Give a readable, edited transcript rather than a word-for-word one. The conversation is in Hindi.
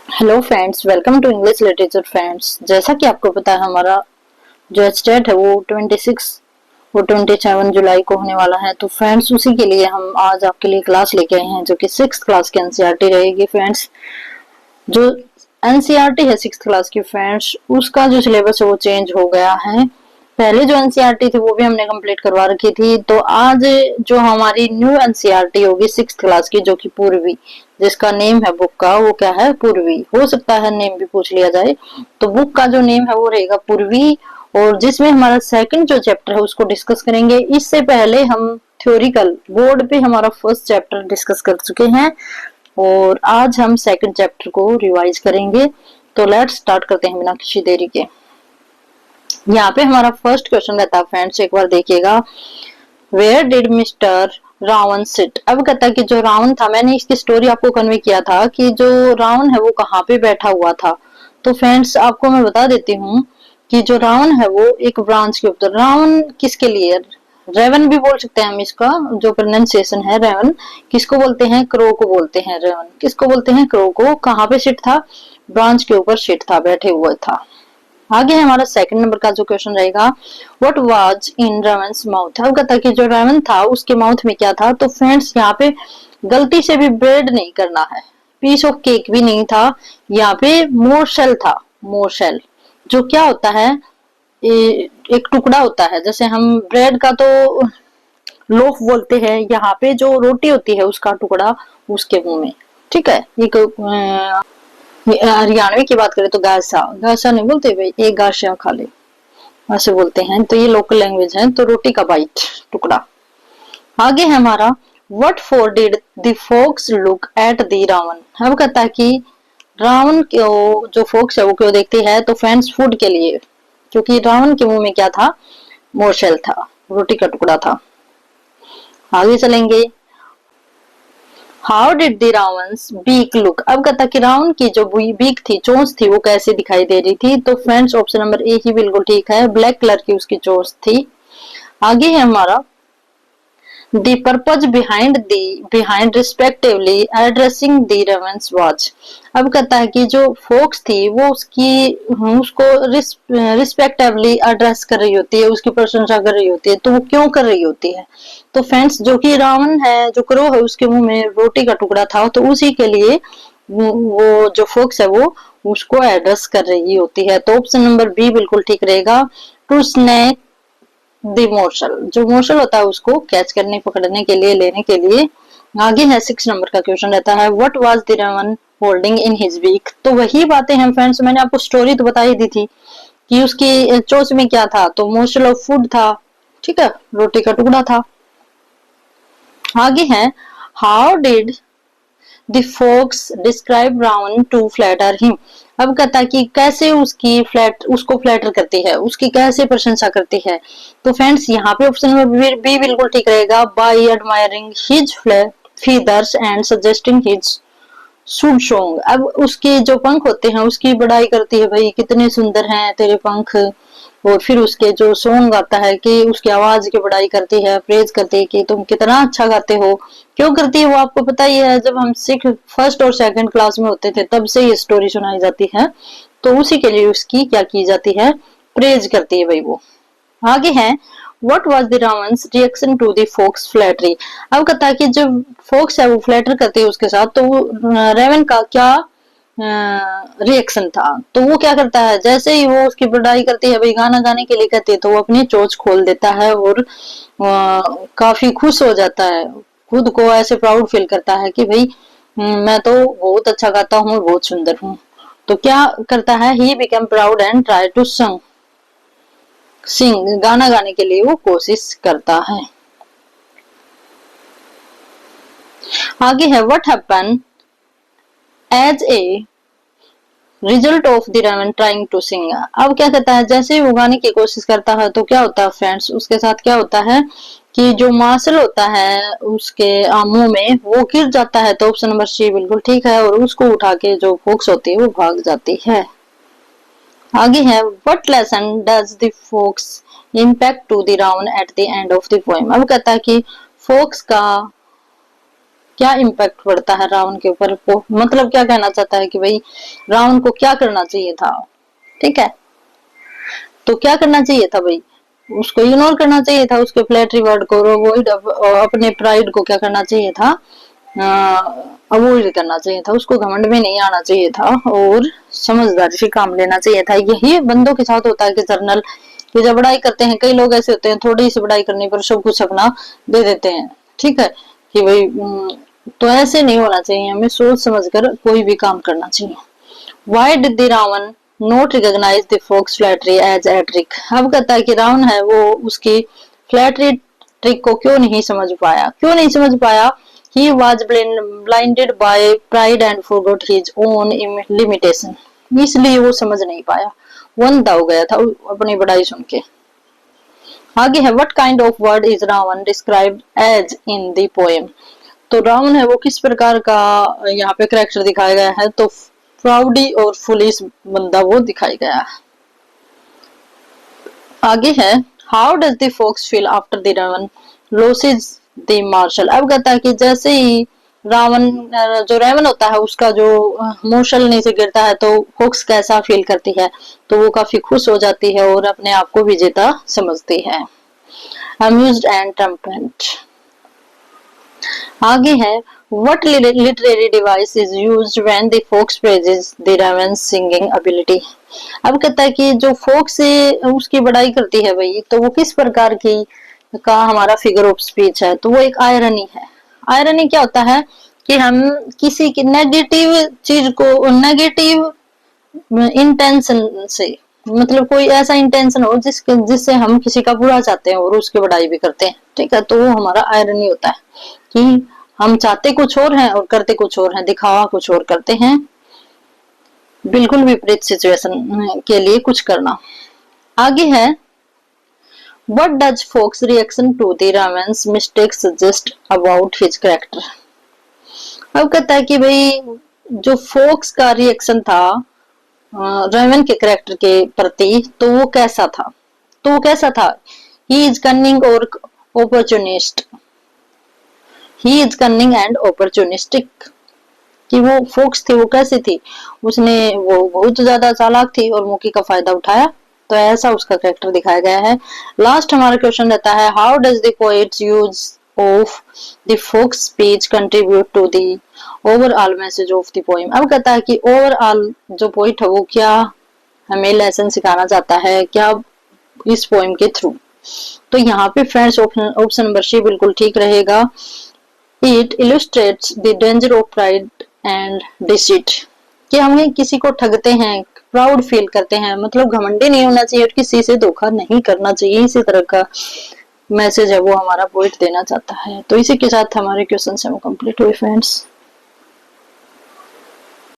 Hello friends, welcome to English literature friends. जैसा कि आपको पता है, हमारा जो एचटेट है वो 27 जुलाई को होने वाला है। तो फ्रेंड्स, उसी के लिए हम आज आपके लिए क्लास लेके आए हैं, जो कि 6th क्लास की एनसीईआरटी रहेगी। फ्रेंड्स, जो एनसीईआरटी है 6th क्लास की, फ्रेंड्स उसका जो सिलेबस है वो चेंज हो गया है। पहले जो एनसीईआरटी थी वो भी हमने कंप्लीट करवा रखी थी। तो आज जो हमारी न्यू एनसीईआरटी होगी 6th क्लास की, जो कि पूर्वी, जिसका नेम है बुक का, वो क्या है? पूर्वी। हो सकता है नेम भी पूछ लिया जाए। तो बुक का जो नेम है वो रहेगा पूर्वी, और जिसमें हमारा सेकंड जो चैप्टर है उसको डिस्कस करेंगे। इससे पहले हम थ्योरिकल बोर्ड पे हमारा फर्स्ट चैप्टर डिस्कस कर चुके हैं, और आज हम सेकंड चैप्टर को रिवाइज करेंगे। तो लेट्स स्टार्ट करते हैं बिना किसी देरी के। यहाँ पे हमारा फर्स्ट क्वेश्चन रहता है फ्रेंड्स, एक बार देखिएगा। Where did mister Raven sit? अब कहता है कि जो रावण था, मैंने इसकी स्टोरी आपको कन्वे किया था कि जो रावण है वो कहाँ पे बैठा हुआ था। तो फ्रेंड्स, आपको मैं बता देती हूँ कि जो रावण है वो एक ब्रांच के ऊपर, रावण किसके लिए, रेवन भी बोल सकते हैं हम इसका, जो प्रोनाउंसिएशन है रेवन। किसको बोलते हैं? क्रो को बोलते हैं रेवन। किसको बोलते हैं? क्रो को। कहाँ पे सिट था? ब्रांच के ऊपर सिट था, बैठे हुए था। आगे हमारा सेकंड नंबर का जो क्वेश्चन रहेगा, what was in Ravens mouth? अब कहता है कि जो रेवन था उसके माउथ में क्या था। तो फ्रेंड्स, यहाँ पे गलती से भी ब्रेड नहीं करना है, पीस ऑफ केक भी नहीं था, यहाँ पे मोरशेल था। मोरशेल जो क्या होता है, एक टुकड़ा होता है। जैसे हम ब्रेड का तो लोफ बोलते हैं, यहाँ पे जो रोटी होती है उसका टुकड़ा उसके मुंह में। ठीक है, एक हरियाणवी की बात करें तो गासा गासा नहीं बोलते भाई, एक गाशा खा ले, ऐसे बोलते हैं। तो ये लोकल लैंग्वेज है। तो रोटी का बाइट, टुकड़ा। आगे है हमारा, what for did the fox look at the raven? अब कहता है कि रावण को जो फोक्स है वो क्यों देखती है। तो फ्रेंड्स, फूड के लिए, क्योंकि रावण के मुंह में क्या था? मोरशेल था, रोटी का टुकड़ा था। आगे चलेंगे। How did the raven's beak look? अब कहता कि रावण की जो बीक थी, चोंच थी, वो कैसे दिखाई दे रही थी। तो फ्रेंड्स, ऑप्शन नंबर ए ही बिल्कुल ठीक है, ब्लैक कलर की उसकी चोंच थी। आगे है हमारा, the purpose behind respectively addressing the raven's watch. अब कहता है कि जो फोक्स थी वो उसको रिस्पेक्टिवली एड्रेस कर रही होती है, उसकी प्रशंसा कर रही होती है। तो वो क्यों कर रही होती है? तो फ्रेंड्स, जो कि रावण है, जो क्रो है, उसके मुंह में रोटी का टुकड़ा था, तो उसी के लिए वो जो फोक्स है वो उसको एड्रेस कर रही होती है। तो ऑप्शन नंबर बी बिल्कुल ठीक रहेगा, टू स्नैक द मोर्शल। जो मोर्शल होता है उसको कैच करने, पकड़ने के लिए, लेने के लिए। आगे है 6 नंबर का क्वेश्चन रहता है, what was the raven holding in his beak? तो वही बातें हैं फ्रेंड्स, मैंने आपको स्टोरी तो बता ही दी थी कि उसकी चोंच में क्या था। तो मोर्शल ऑफ फूड था, ठीक है, रोटी का टुकड़ा था। आगे है, how did the fox describe raven to flatter him? अब कहता है कि कैसे उसको फ्लैटर करती है, उसकी कैसे प्रशंसा करती है। तो फ्रेंड्स, यहाँ पे ऑप्शन में बी बिल्कुल ठीक रहेगा, by admiring his feathers and suggesting his should song. अब उसके जो पंख होते हैं उसकी बड़ाई करती है, भाई कितने सुंदर हैं तेरे पंख। और फिर उसके जो सॉन्ग गाता है कि उसकी आवाज की बड़ाई करती है, प्रेज करती है कि तुम कितना अच्छा गाते हो। क्यों करती है वो आपको पता ही है, जब हम फर्स्ट और सेकंड क्लास में होते थे तब से ये स्टोरी सुनाई जाती है। तो उसी के लिए उसकी क्या की जाती है? प्रेज करती है भाई वो। आगे है, what was the raven's reaction to the fox's flattery? अब कहता है कि जब फोक्स है वो फ्लैटर करती है उसके साथ, तो रेवन का क्या रिएक्शन था। तो वो क्या करता है, जैसे ही वो उसकी बड़ाई करती है, भाई गाना गाने के लिए कहती है, तो वो अपनी चोंच खोल देता है और काफी खुश हो जाता है, खुद को ऐसे प्राउड फील करता है कि भाई मैं तो बहुत अच्छा गाता हूँ, बहुत सुंदर हूँ। तो क्या करता है, he become proud and try to sing, गाना गाने के लिए वो कोशिश करता है। आगे है, what happen as a result of the raven trying to sing? अब क्या कहता है, जैसे ही वो गाने की कोशिश करता है तो क्या होता है फ्रेंड्स, उसके साथ क्या होता है कि जो मार्शल होता है उसके मुंह में वो गिर जाता है। तो ऑप्शन नंबर सी बिल्कुल ठीक है, और उसको उठा के जो फोक्स होती है वो भाग जाती है। आगे है, what lesson does the fox impact to the raven at the end of the poem? अब कहता है कि फोक्स का क्या इम्पैक्ट पड़ता है रावण के ऊपर, वो मतलब क्या कहना चाहता है कि भाई रावण को क्या करना चाहिए था। ठीक है, तो क्या करना चाहिए था भाई, उसको इग्नोर करना चाहिए था, उसके फ्लैटरी वर्ड को अवॉइड, अपने प्राइड को क्या करना चाहिए था, अवॉइड करना चाहिए था, उसको घमंड में नहीं आना चाहिए था और समझदारी से काम लेना चाहिए था। यही बंदों के साथ होता है कि जर्नल ये जब बड़ाई करते हैं, कई लोग ऐसे होते हैं थोड़ी सी बड़ाई करने पर सब कुछ अपना दे देते हैं। ठीक है कि भाई तो ऐसे नहीं होना चाहिए, हमें सोच समझकर कोई भी काम करना चाहिए। Why did the Ravan not recognize the fox flattery as a trick? अब कहता है कि रावण है वो उसकी फ्लैटरी ट्रिक को क्यों नहीं समझ पाया, क्यों नहीं समझ पाया। He was blinded by pride and forgot his own limitation. इसलिए वो समझ नहीं पाया, वो अंधा हो गया था अपनी बड़ाई सुन के। आगे है what kind of word is Ravan described as in the poem? तो रावण है वो किस प्रकार का यहाँ पे करेक्टर दिखाया गया है, तो प्राउडी और फुलिश बंदा वो दिखाया गया है। आगे है how does the fox feel after the raven loses the morsel. अब कहता है कि जैसे ही रावण जो रावण होता है उसका जो मार्शल नीचे गिरता है तो फॉक्स कैसा फील करती है, तो वो काफी खुश हो जाती है और अपने आप को विजेता समझती है। Amused and triumphant. आगे है what literary device is used when the fox praises the raven's singing ability। अब कहता है कि जो फोक्स से उसकी बड़ाई करती है भाई, तो वो किस प्रकार की का हमारा फिगर ऑफ स्पीच है, तो वो एक आयरनी है। आयरनी क्या होता है कि हम किसी की नेगेटिव चीज को, नेगेटिव इंटेंशन से, मतलब कोई ऐसा इंटेंशन हो जिससे हम किसी का बुरा चाहते हैं और उसकी बड़ाई भी करते हैं। ठीक है, तो वो हमारा आयरनी होता है कि हम चाहते कुछ और हैं और करते कुछ और हैं, दिखावा कुछ और करते हैं, बिल्कुल विपरीत सिचुएशन के लिए कुछ करना। आगे है what does Fox reaction to the Raven's mistake suggest about his character। अब कहता है कि भाई जो फोक्स का रिएक्शन था रेवन के कैरेक्टर के प्रति, तो वो कैसा था, तो वो कैसा था। ही इज कनिंग और opportunist, he is cunning and opportunistic, कि वो फोक्स थी वो कैसी थी, उसने वो बहुत ज्यादा चालाक थी और मौके का फायदा उठाया, तो ऐसा उसका कैरेक्टर दिखाया गया है। लास्ट हमारा क्वेश्चन रहता है how does the poet's use of the fox speech contribute to the overall message of the poem. अब कहता है कि ओवरऑल जो पोइट है वो क्या हमें लेसन सिखाना चाहता है क्या इस पोएम के थ्रू। तो यहाँ पे फ्रेंड्स ऑप्शन नंबर सी बिल्कुल ठीक रहेगा। It illustrates the danger of pride and deceit, कि हमें किसी को ठगते हैं, प्राउड फील करते हैं, मतलब घमंडी नहीं होना चाहिए और किसी से धोखा नहीं करना चाहिए, इसी तरह का मैसेज है वो हमारा पोइट देना चाहता है। तो इसी के साथ हमारे क्वेश्चन है वो कंप्लीट हुए फ्रेंड्स।